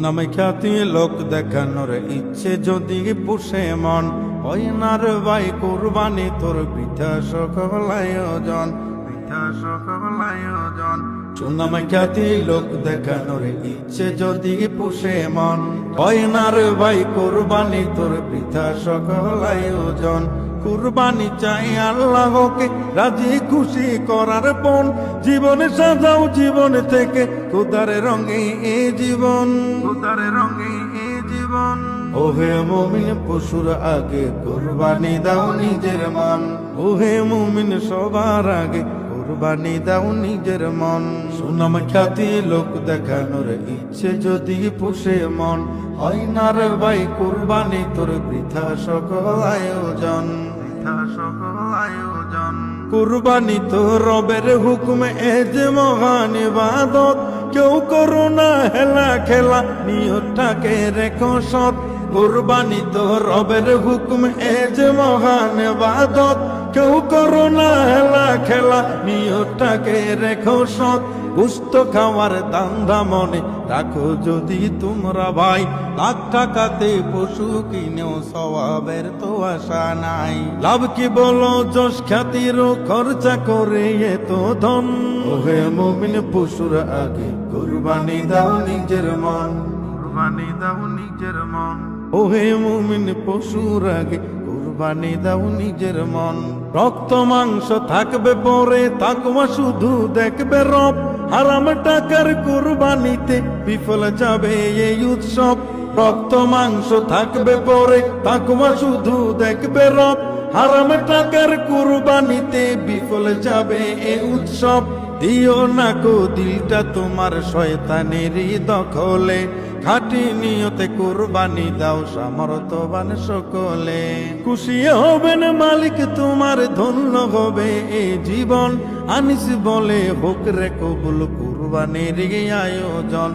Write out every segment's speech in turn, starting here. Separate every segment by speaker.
Speaker 1: নামে খ্যাতি লোক দেখানোর ইচ্ছে যদি পুষে মন, হয় না রে ভাই কুরবানি তোর বৃথা সকল আয়োজন, বৃথা সকল আয়োজন। সুনামে খ্যাতি লোক দেখানোর ইচ্ছে যদি পুষে মন, হয় না রে ভাই কুরবানি তোর বৃথা সকল আয়োজন। কুরবানি চাই আল্লাহকে রাজি খুশি করার পণ, জীবনে সাজাও জীবন থেকে খোদার রঙে এ জীবন, খোদার রঙে এ জীবন। ওহে মুমিন পশুর আগে কুরবানি দাও নিজের মন, ওহে মুমিন সবার আগে কুরবানি দাও নিজের মন। সুনাম খ্যাতি লোক দেখানোর ইচ্ছে যদি পুষে মন, হয় না রে ভাই কুরবানি তোর বৃথা সকল আয়োজন, বৃথা সকল আয়োজন। কুরবানি তো রবের হুকুমে এ যে মহান ইবাদত, কেউ করো না হেলা খেলা নিয়তটাকে রেখো সৎ। কুরবানি তো রবের হুকুমে এ যে মহান ইবাদত, কেউ করো না হেলা খেলা নিয়তটাকে রেখো সৎ। গোশত খাওয়ার দান্দা মনে রাখো যদি তোমরা ভাই, লাখ টাকাতে পশু কিনেও সওয়াবের তো আশা নাই। লাভ কি বলো যশ খ্যাতির খরচা করে এত ধন, ওহে মুমিন পশুর আগে কুরবানি দাও নিজের মন, কুরবানি দাও নিজের মন। ওহে মুমিন পশুর আগে কুরবানি দাও নিজের মন। রক্ত মাংস থাকবে পরে তাকওয়া শুধু দেখবে রব, হারাম টাকার কুরবানিতে বিফল যাবে এই উৎসব। রক্ত মাংস থাকবে পরে তাকওয়া শুধু দেখবে রব, হারাম টাকার কুরবানিতে বিফল যাবে এই উৎসব। দিও না কো দিলটা তোমার শয়তানেরই দখলে, খাঁটি নিয়তে কুরবানি দাও সামর্থ্যবান সকলে। খুশি হবেন মালিক তোমার, ধন্য হবে এই জীবন। আনিস বলে হোক রে কবুল কুরবানির আয়োজন,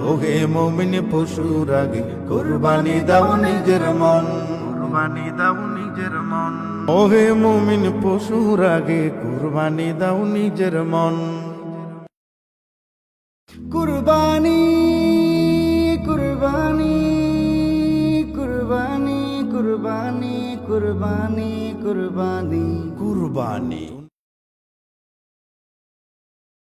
Speaker 1: ওহে মুমিন পশুর আগে কুরবানি দাও নিজের মন, কুরবানি দাও নিজের মন। ওহে মুমিন পশুর আগে কুরবানি দাও নিজের মন।
Speaker 2: কুরবানি কুরবানি কুরবানি কুরবানি কুরবানি কুরবানি
Speaker 1: কুরবানি।